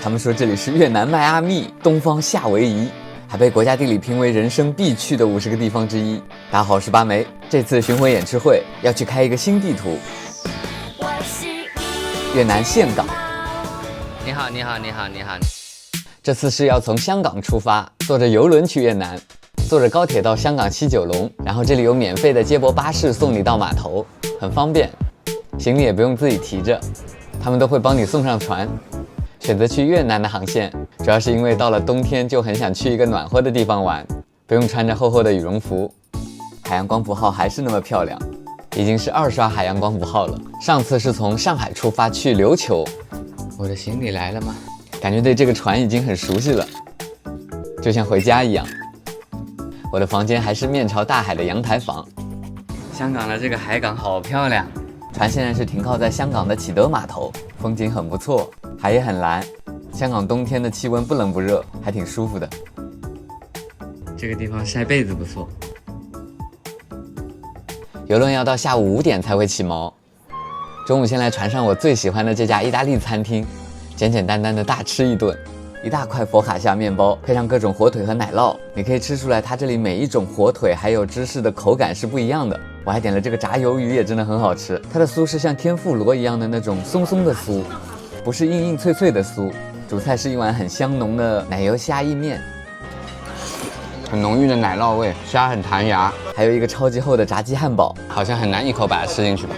他們說這裡是越南邁阿密，東方夏威夷，還被國家地理評為人生必去的50個地方之一。大家好，我是八梅，這次巡迴演唱會要去開一個新地圖——越南岘港。你好，你好，你好，你好。這次是要從香港出發，坐着郵輪去越南，坐着高鐵到香港西九龍，然後這裡有免費的接駁巴士送你到碼頭，很方便，行李也不用自己提着，他們都會幫你送上船。選擇去越南的航線，主要是因為到了冬天就很想去一個暖和的地方玩，不用穿着厚厚的羽絨服。海洋光譜號還是那麼漂亮，已經是2刷海洋光譜號了。上次是從上海出發去琉球。我的行李來了嗎？感覺對這個船已經很熟悉了，就像回家一樣。我的房間還是面朝大海的陽台房。香港的這個海港好漂亮，船現在是停靠在香港的啟德碼頭，風景很不錯，海也很藍。香港冬天的氣溫不冷不熱，還挺舒服的。這個地方曬被子不錯。郵輪要到下午5點才會起錨。中午先來船上我最喜歡的這家意大利餐廳，簡簡單單的大吃一頓，一大塊佛卡夏麵包配上各種火腿和奶酪，你可以吃出來它這裡每一種火腿還有芝士的口感是不一樣的。我還點了這个炸魷魚，也真的很好吃，它的酥是像天婦羅一樣的那種鬆鬆的酥，不是硬硬脆脆的酥。主菜是一碗很香濃的奶油蝦意麵，很濃郁的奶酪味，蝦很彈牙，還有一個超級厚的炸雞漢堡，好像很難一口把它吃進去吧。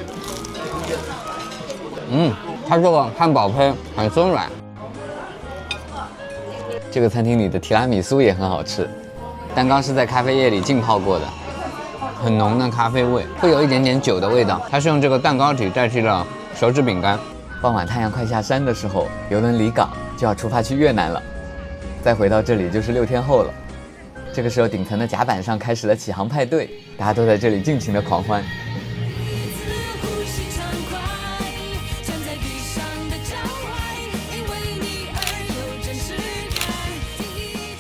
它這個漢堡胚很鬆軟。這個餐廳裡的提拉米蘇也很好吃，蛋糕是在咖啡液裡浸泡過的，很濃的咖啡味，會有一點點酒的味道。它是用這個蛋糕體代替了手指餅乾。傍晚太陽快下山的時候，郵輪離港就要出發去越南了，再回到這裡就是6天後了。這個時候頂層的甲板上開始了起航派對，大家都在這裡盡情的狂歡。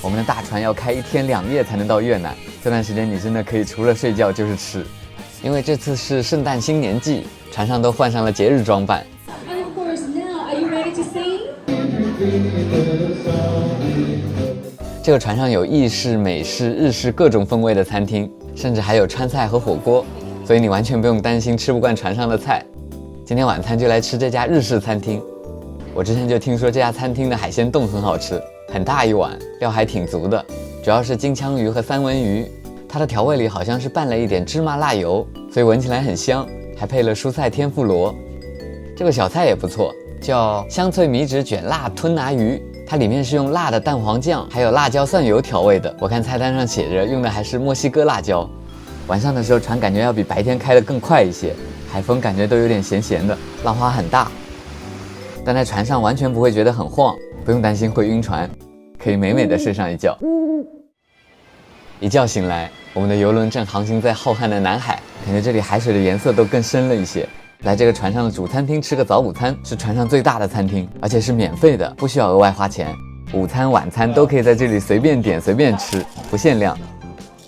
我們的大船要開1天2夜才能到越南，這段時間你真的可以除了睡覺就是吃，因為這次是聖誕新年季，船上都換上了節日裝扮。這個船上有意式、美式、日式各種風味的餐廳，甚至還有川菜和火鍋，所以你完全不用擔心吃不慣船上的菜。今天晚餐就來吃這家日式餐廳，我之前就聽說這家餐廳的海鮮凍很好吃。很大一碗，料還挺足的，主要是金槍魚和三文魚。它的調味裡好像是拌了一點芝麻辣油，所以聞起來很香，還配了蔬菜天婦羅。這個小菜也不錯，叫香脆米紙捲辣吞拿魚，它裡面是用辣的蛋黃醬還有辣椒蒜油調味的。我看菜單上寫着用的還是墨西哥辣椒。晚上的時候船感覺要比白天開得更快一些，海風感覺都有點鹹鹹的，浪花很大，但在船上完全不會覺得很晃。不用擔心會暈船，可以美美的睡上一覺。一覺醒來，我們的郵輪正航行在浩瀚的南海，感覺這裡海水的顏色都更深了一些。來這個船上的主餐廳吃個早午餐，是船上最大的餐廳，而且是免費的，不需要額外花錢。午餐、晚餐都可以在這裡隨便點隨便吃，不限量。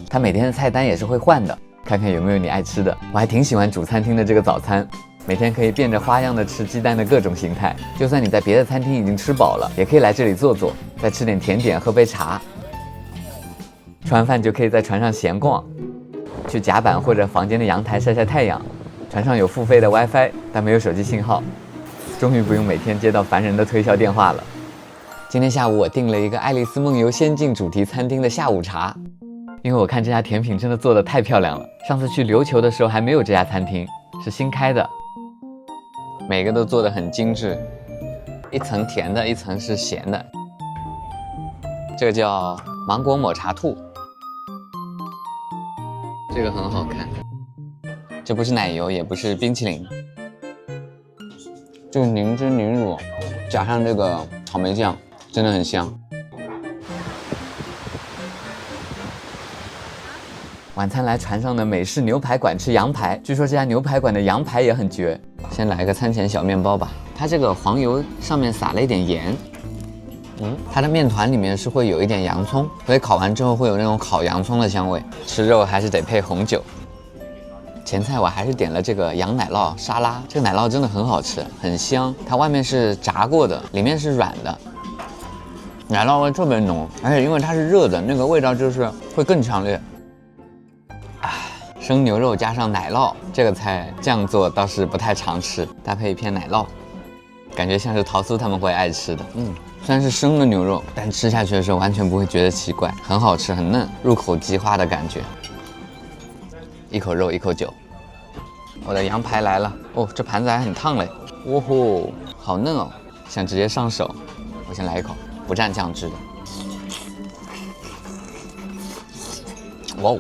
它每天的菜單也是會換的，看看有沒有你愛吃的。我還挺喜歡主餐廳的這個早餐。每天可以變着花樣的吃雞蛋的各種形態，就算你在別的餐廳已經吃飽了，也可以來這裡坐坐，再吃點甜點，喝杯茶。吃完飯就可以在船上閒逛，去甲板或者房間的陽台曬曬太陽。船上有付費的 WiFi， 但沒有手機信號，終於不用每天接到煩人的推銷電話了。今天下午我訂了一個愛麗絲夢遊仙境主題餐廳的下午茶，因為我看這家甜品真的做得太漂亮了，上次去琉球的時候還沒有這家餐廳，是新開的。每個都做得很精緻，一層甜的，一層是鹹的。這個叫芒果抹茶兔，這個很好看。這不是奶油，也不是冰淇淋，這個凝脂凝乳加上這個草莓醬，真的很香。晚餐來船上的美式牛排館吃羊排，據說這家牛排館的羊排也很絕。先來個餐前小麵包吧，它這個黃油上面撒了一點鹽，它的麵團裡面是會有一點洋蔥，所以烤完之後會有那種烤洋蔥的香味。吃肉還是得配紅酒。前菜我還是點了這個羊奶酪沙拉，這個奶酪真的很好吃，很香。它外面是炸過的，裡面是軟的，奶酪味特別濃，而且因為它是熱的，那個味道就是會更強烈。生牛肉加上奶酪，這個菜這樣做倒是不太常吃，搭配一片奶酪，感覺像是桃酥他們會愛吃的。雖然是生的牛肉，但吃下去的時候完全不會覺得奇怪，很好吃，很嫩，入口即化的感覺。一口肉，一口酒。我的羊排來了哦，這盤子還很燙嘞，哇吼，好嫩哦，想直接上手。我先來一口，不蘸醬汁的。哇哦，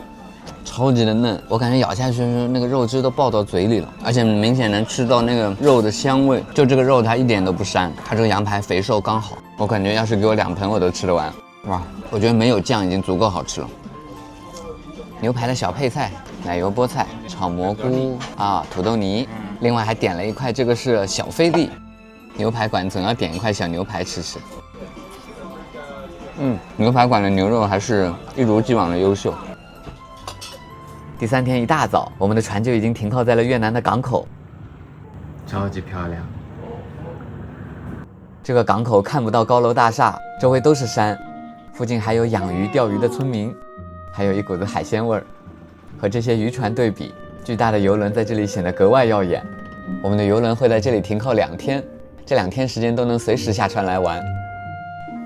超級的嫩，我感覺咬下去那個肉汁都爆到嘴裡了，而且明顯能吃到那個肉的香味。就這個肉它一點都不膻，它這個羊排肥瘦剛好，我感覺要是給我2盆我都吃得完。哇，我覺得沒有醬已經足夠好吃了。牛排的小配菜，奶油菠菜、炒蘑菇啊，土豆泥，另外還點了一塊，這個是小菲力。牛排館總要點一塊小牛排吃吃。牛排館的牛肉還是一如既往的優秀。第3天一大早，我們的船就已經停靠在了越南的港口，超級漂亮。這個港口看不到高樓大廈，周圍都是山，附近還有養魚釣魚的村民，還有一股子海鮮味兒。和這些漁船對比，巨大的遊輪在這裡顯得格外耀眼。我們的遊輪會在這裡停靠2天，這2天時間都能隨時下船來玩。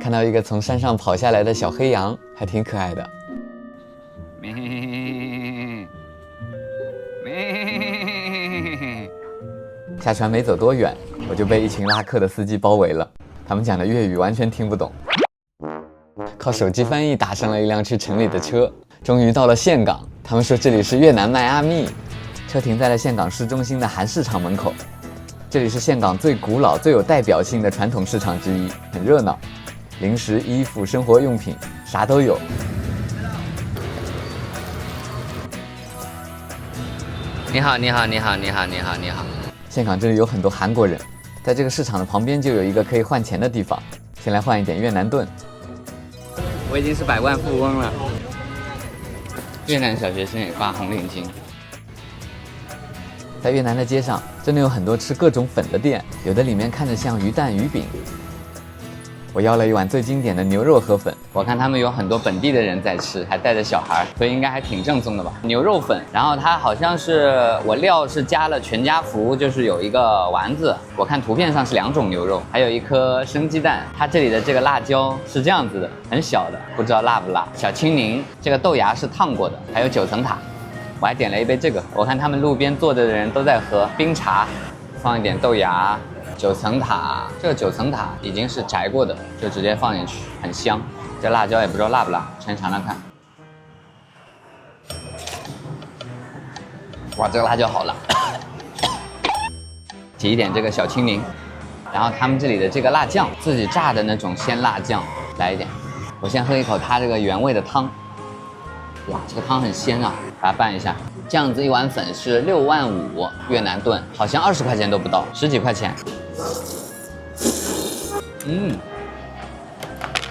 看到一個從山上跑下來的小黑羊，還挺可愛的。下船沒走多遠，我就被一群拉客的司機包圍了。他們講的粵語完全聽不懂，靠手機翻譯打上了一輛去城裡的車。終於到了岘港，他們說這裡是越南邁阿密。車停在了岘港市中心的韓市場門口。這裡是岘港最古老、最有代表性的傳統市場之一，很熱鬧，零食、衣服、生活用品啥都有。你好，你好，你好，你好，你好，你好。岘港這裡有很多韓國人，在這個市場的旁邊就有一個可以換錢的地方，先來換一點越南盾。我已經是百萬富翁了。越南小學生也掛紅領巾。在越南的街上，真的有很多吃各種粉的店，有的裡面看着像魚蛋、魚餅。我要了一碗最經典的牛肉河粉，我看他們有很多本地的人在吃，還帶着小孩，所以應該還挺正宗的吧。牛肉粉，然後它好像是我料是加了全家福，就是有一個丸子，我看圖片上是2種牛肉，還有一顆生雞蛋。它這裡的這個辣椒是這樣子的，很小的，不知道辣不辣。小青檸，這個豆芽是燙過的，還有9層塔。我還點了一杯這個，我看他們路邊坐着的人都在喝冰茶，放一點豆芽。9層塔，這個9層塔已經是摘過的，就直接放進去，很香。這辣椒也不知道辣不辣，先嘗嘗看。哇，這個辣椒好辣！擠一點這個小青檸，然後他們這裡的這個辣醬，自己炸的那種鮮辣醬，來一點。我先喝一口它這個原味的湯。哇，這個湯很鮮啊，把它拌一下。這樣子一碗粉是6.5萬越南盾，好像20塊錢都不到，10幾塊錢。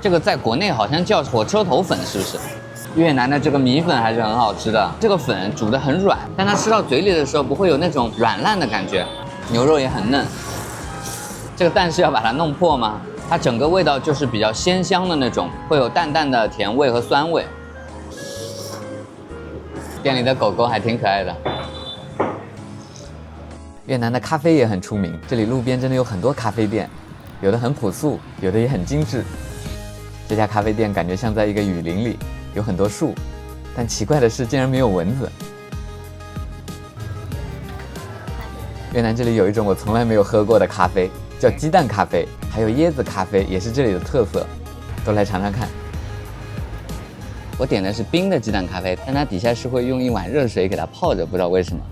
這個在國內好像叫火車頭粉，是不是？越南的這個米粉還是很好吃的，這個粉煮得很軟，但它吃到嘴裡的時候不會有那種軟爛的感覺，牛肉也很嫩。這個蛋是要把它弄破嗎？它整個味道就是比較鮮香的那種，會有淡淡的甜味和酸味。店裡的狗狗還挺可愛的。越南的咖啡也很出名，這裡路邊真的有很多咖啡店，有的很樸素，有的也很精緻。這家咖啡店感覺像在一個雨林裡，有很多樹，但奇怪的是竟然沒有蚊子。越南這裡有一種我從來沒有喝過的咖啡，叫雞蛋咖啡，還有椰子咖啡也是這裡的特色，都來嘗嘗看。我點的是冰的雞蛋咖啡，但它底下是会用一碗热水给它泡着，不知道為什麼。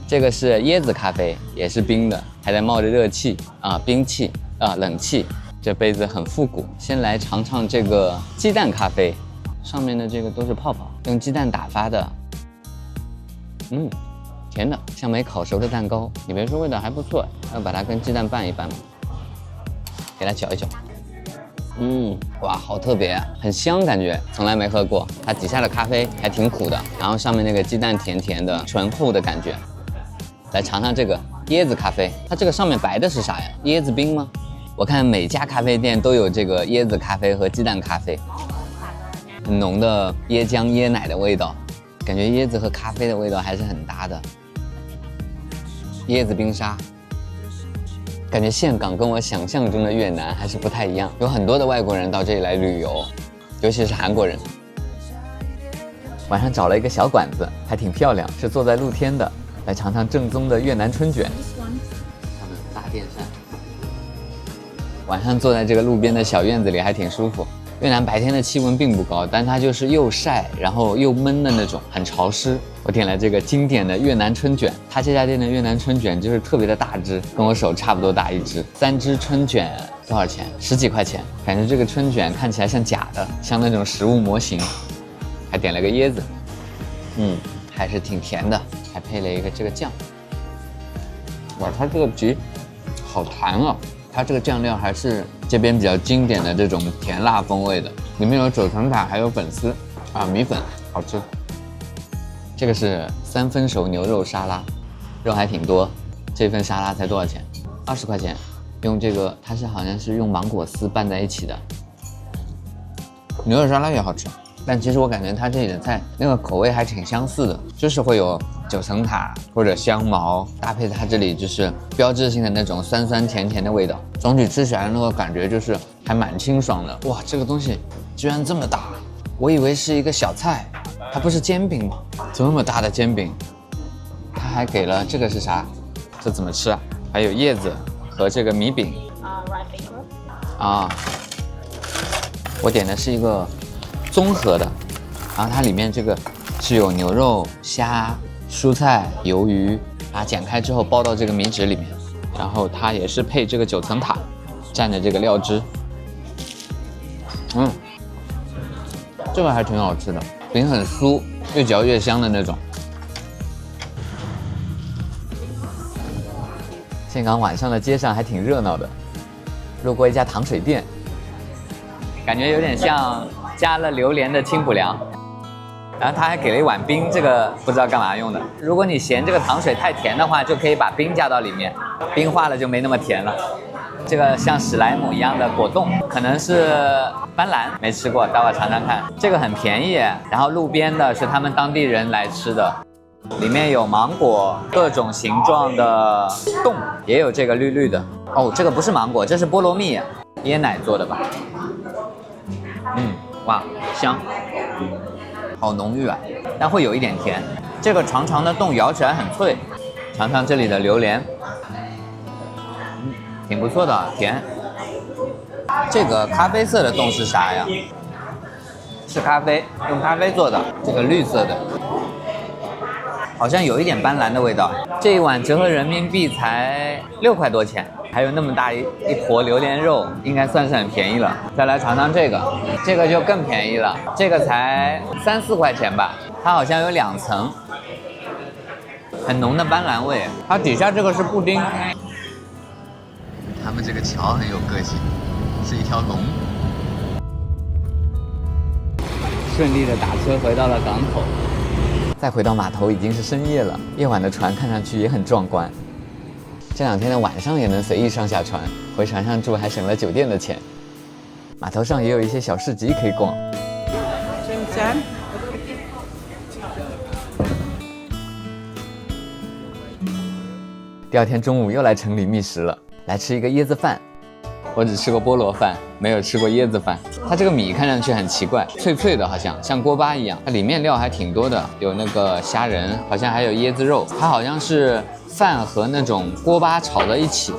這個是椰子咖啡，也是冰的，還在冒着熱氣啊，冰氣啊，冷氣。這杯子很復古。先來嘗嘗這個雞蛋咖啡，上面的這個都是泡泡，用雞蛋打發的。甜的，像没烤熟的蛋糕。你別說，味道還不錯，要把它跟雞蛋拌一拌嘛，給它攪一攪。哇，好特別啊，很香感覺，從來沒喝過。它底下的咖啡還挺苦的，然後上面那個雞蛋甜甜的，醇厚的感覺。來嘗嘗這個椰子咖啡，它這個上面白的是啥呀？椰子冰嗎？我看每家咖啡店都有这个椰子咖啡和鸡蛋咖啡，很浓的椰浆椰奶的味道，感觉椰子和咖啡的味道还是很搭的。椰子冰沙，感觉岘港跟我想象中的越南还是不太一樣，有很多的外國人到這裡來旅遊，尤其是韓國人。晚上找了一個小館子，還挺漂亮，是坐在露天的，來嘗嘗正宗的越南春捲。他們大電扇，晚上坐在這個路邊的小院子裡還挺舒服。越南白天的氣溫並不高，但它就是又曬然後又悶的那種，很潮濕。我點了這個經典的越南春捲，它這家店的越南春捲就是特別的大隻，跟我手差不多大一隻。3隻春捲多少錢？10幾塊錢。感覺這個春捲看起來像假的，像那種食物模型。還點了個椰子，還是挺甜的，還配了一個這個醬。哇，它這個皮好彈啊！它這個醬料還是這邊比較經典的這種甜辣風味的，裡面有9層塔，還有粉絲啊，米粉，好吃。這個是3分熟牛肉沙拉，肉還挺多。這份沙拉才多少錢？20塊錢。用這個，它是好像是用芒果絲拌在一起的。牛肉沙拉也好吃，但其實我感覺它這裡的菜那個口味還挺相似的，就是會有9層塔或者香茅，搭配它這裡就是標誌性的那種酸酸甜甜的味道。總體吃起來的那個感覺就是還蠻清爽的。哇，這個東西居然這麼大，我以為是一個小菜，它不是煎餅嗎？這麼大的煎餅，它還給了這個是啥？這怎麼吃啊？還有葉子和這個米餅。啊，我點的是一個綜合的，然後它裡面這個是有牛肉、蝦、蔬菜、魷魚，把它剪開之後包到這個米紙裡面，然後它也是配這個9層塔，蘸着這個料汁。這個還挺好吃的，餅很酥，越嚼越香的那種。岘港晚上的街上還挺熱鬧的，路過一家糖水店，感覺有點像加了榴蓮的清補涼，然後他還給了一碗冰，這個不知道幹嘛用的。如果你嫌這個糖水太甜的話，就可以把冰加到裡面，冰化了就沒那麼甜了。這個像史萊姆一樣的果凍，可能是斑蘭，沒吃過，待會嘗嘗看。這個很便宜，然後路邊的是他們當地人來吃的，裡面有芒果，各種形狀的凍，也有這個綠綠的。哦，這個不是芒果，這是菠蘿蜜，椰奶做的吧？哇，香，好濃郁啊，但會有一點甜。這個長長的凍咬起來很脆，嘗嘗這裡的榴蓮，挺不錯的，甜。這個咖啡色的凍是啥呀？是咖啡，用咖啡做的，這個綠色的，好像有一點斑蘭的味道。這一碗折合人民幣才6塊多錢。還有那麼大一坨榴蓮肉，應該算是很便宜了。再來嘗嘗這個，這個就更便宜了，這個才3、4塊錢吧。它好像有2層，很濃的斑蘭味。它底下這個是布丁。他們這個橋很有個性，是一條龍。順利的打車回到了港口，再回到碼頭已經是深夜了，夜晚的船看上去也很壯觀。這2天的晚上也能隨意上下船，回船上住還省了酒店的錢。碼頭上也有一些小市集可以逛。第2天中午又來城裡覓食了，來吃一個椰子飯。我只吃過菠蘿飯，沒有吃過椰子飯。它這個米看上去很奇怪，脆脆的，好像像鍋巴一樣。它裡面料還挺多的，有那個蝦仁，好像還有椰子肉。它好像是飯和那種鍋巴炒在一起。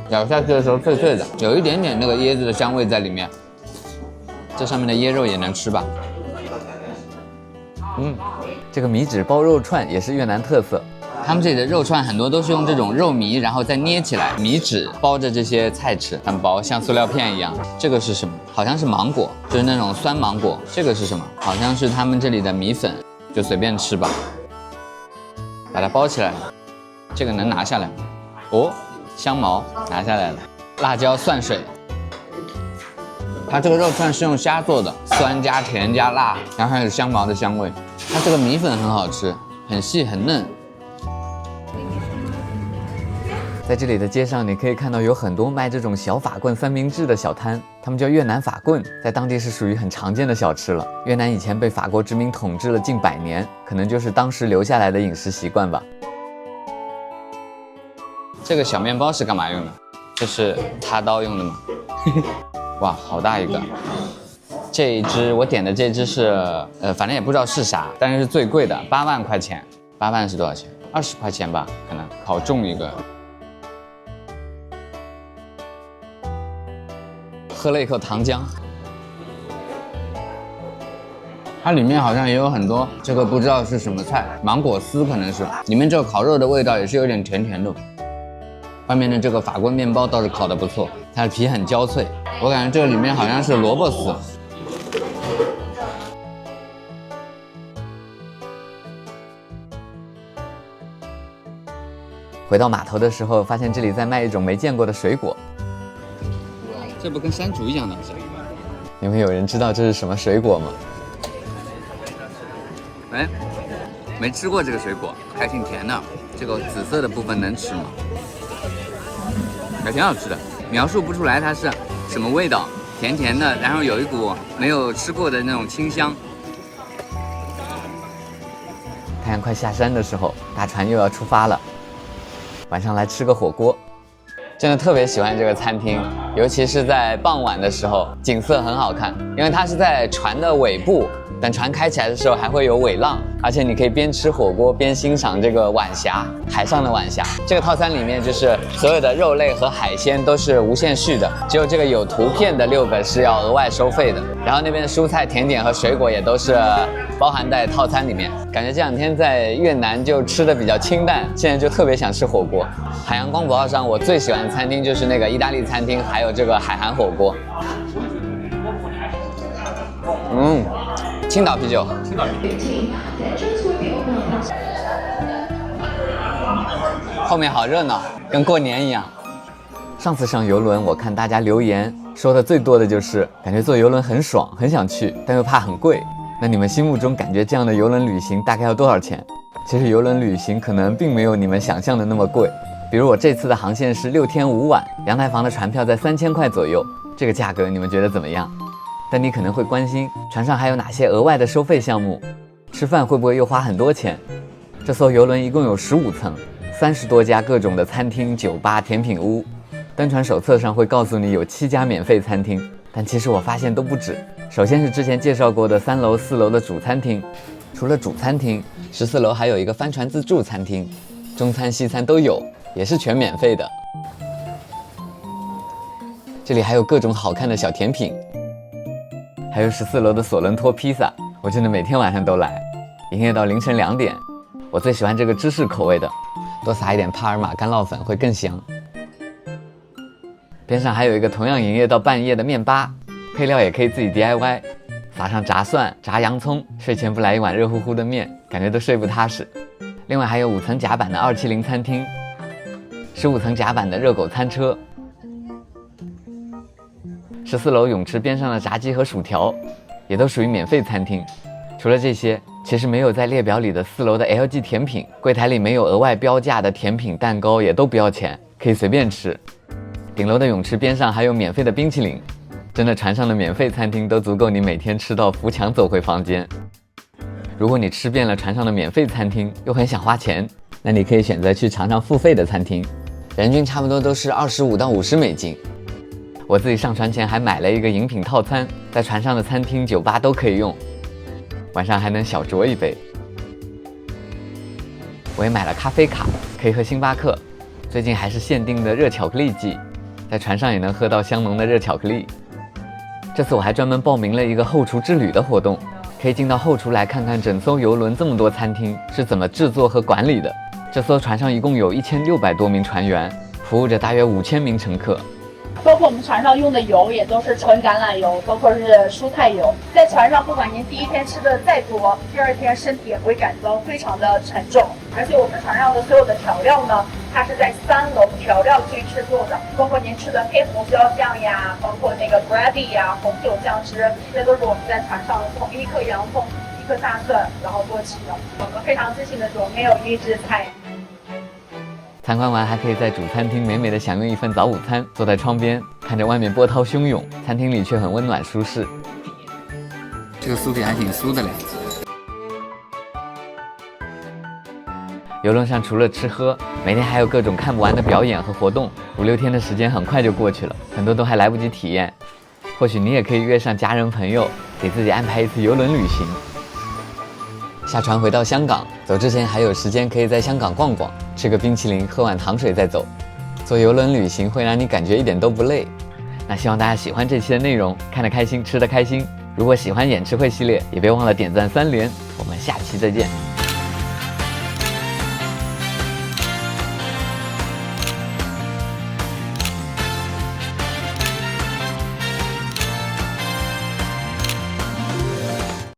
咬下去的時候脆脆的，有一點點那個椰子的香味在裡面。這上面的椰肉也能吃吧？這個米紙包肉串也是越南特色。他們這裡的肉串很多都是用這種肉糜，然後再捏起來，米紙包着這些菜吃，很薄，像塑料片一樣。這個是什麼？好像是芒果，就是那種酸芒果。這個是什麼？好像是他們這裡的米粉，就隨便吃吧。把它包起來，這個能拿下來嗎？哦，香茅拿下來了，辣椒、蒜水。它這個肉串是用蝦做的，酸加甜加辣，然後還有香茅的香味。它這個米粉很好吃，很細很嫩。在這裡的街上，你可以看到有很多賣這種小法棍三明治的小攤，他們叫越南法棍，在當地是屬於很常見的小吃了。越南以前被法國殖民統治了近100年，可能就是當時留下來的飲食習慣吧。這個小麵包是幹嘛用的？就是擦刀用的嗎？哇，好大一個！這一只我點的這只是反正也不知道是啥，但是是最貴的，8萬塊錢。8萬是多少錢？20塊錢吧，可能好重一個。喝了一口糖漿，它裡面好像也有很多這個不知道是什麼菜，芒果絲可能是，裡面这个烤肉的味道也是有點甜甜的。外面的這個法棍麵包倒是烤得不錯，它的皮很焦脆，我感覺這個裡面好像是蘿蔔絲。回到碼頭的時候，發現這裡在賣一種沒見過的水果。這不跟山竹一樣的？你們有人知道這是什麼水果嗎？哎，沒吃過這個水果，還挺甜的。這個紫色的部分能吃嗎？還挺好吃的，描述不出來它是什麼味道，甜甜的，然後有一股沒有吃過的那種清香。太陽快下山的時候，大船又要出發了。晚上來吃個火鍋，真的特別喜歡這個餐廳，尤其是在傍晚的時候，景色很好看，因為它是在船的尾部，等船開起來的時候還會有尾浪，而且你可以邊吃火鍋邊欣賞這個晚霞，海上的晚霞。這個套餐裡面就是所有的肉類和海鮮都是無限續的，只有這個有圖片的6個是要額外收費的。然後那邊的蔬菜、甜點和水果也都是包含在套餐裡面。感覺這兩天在越南就吃的比較清淡，現在就特別想吃火鍋。海洋光譜號上我最喜歡的餐廳就是那個意大利餐廳，還有這個海韓火鍋。青島啤酒。後面好熱鬧，跟過年一樣。上次上郵輪，我看大家留言說的最多的就是感覺坐郵輪很爽，很想去，但又怕很貴。那你們心目中感覺這樣的郵輪旅行大概要多少錢？其實郵輪旅行可能並沒有你們想象的那麼貴。比如我這次的航線是6天5晚，陽台房的船票在3000塊左右，這個價格你們覺得怎麼樣？但你可能會關心船上還有哪些額外的收費項目，吃飯會不會又花很多錢？這艘郵輪一共有15層，30多家各種的餐廳、酒吧、甜品屋。登船手冊上會告訴你有7家免費餐廳，但其實我發現都不止。首先是之前介紹過的3樓、4樓的主餐廳，除了主餐廳，14樓還有一個帆船自助餐廳，中餐西餐都有，也是全免費的。這裡還有各種好看的小甜品，還有14樓的索倫托披薩，我真的每天晚上都來，營業到凌晨2點。我最喜歡這個芝士口味的，多撒一點帕爾瑪乾酪粉會更香。邊上還有一個同樣營業到半夜的麵吧，配料也可以自己 DIY， 撒上炸蒜、炸洋蔥，睡前不來一碗熱乎乎的麵，感覺都睡不踏實。另外還有5層甲板的270餐廳，15層甲板的熱狗餐車，14樓泳池邊上的炸雞和薯條，也都屬於免費餐廳。除了這些，其實沒有在列表裡的4樓的 LG 甜品，櫃檯裡沒有額外標價的甜品蛋糕，也都不要錢，可以隨便吃。頂樓的泳池邊上還有免費的冰淇淋，真的船上的免費餐廳都足夠你每天吃到扶牆走回房間。如果你吃遍了船上的免費餐廳，又很想花錢，那你可以選擇去嘗嘗付費的餐廳，人均差不多都是25到50美金。我自己上船前還買了一個飲品套餐，在船上的餐廳、酒吧都可以用，晚上還能小酌一杯。我也買了咖啡卡，可以喝星巴克，最近還是限定的熱巧克力季，在船上也能喝到香濃的熱巧克力。這次我還專門報名了一個後廚之旅的活動，可以進到後廚來看看整艘郵輪這麼多餐廳是怎麼制作和管理的。這艘船上一共有1600多名船員，服務着大約5000名乘客。包括我們船上用的油也都是純橄欖油，包括是蔬菜油。在船上，不管您第一天吃的再多，第二天身體也會感到非常的沉重。而且我們船上的所有的調料呢，它是在3樓調料區制作的，包括您吃的黑胡椒醬呀，包括那個 gravy 呀、紅酒醬汁，這都是我們在船上從1顆洋蔥、1顆大蒜，然後做起的。我們非常自信的說，沒有預制菜。參觀完還可以在主餐廳美美的享用一份早午餐，坐在窗邊看着外面波濤洶湧，餐廳裡卻很溫暖舒適。這個酥皮還挺酥的嘞。遊輪上除了吃喝，每天還有各種看不完的表演和活動，5、6天的時間很快就過去了，很多都還來不及體驗。或許你也可以約上家人朋友，給自己安排一次遊輪旅行。下船回到香港，走之前還有時間可以在香港逛逛，吃個冰淇淋，喝碗糖水再走。坐遊輪旅行會讓你感覺一點都不累。那希望大家喜歡這期的內容，看得開心，吃得開心。如果喜歡演吃會系列，也別忘了點讚3連。我們下期再見。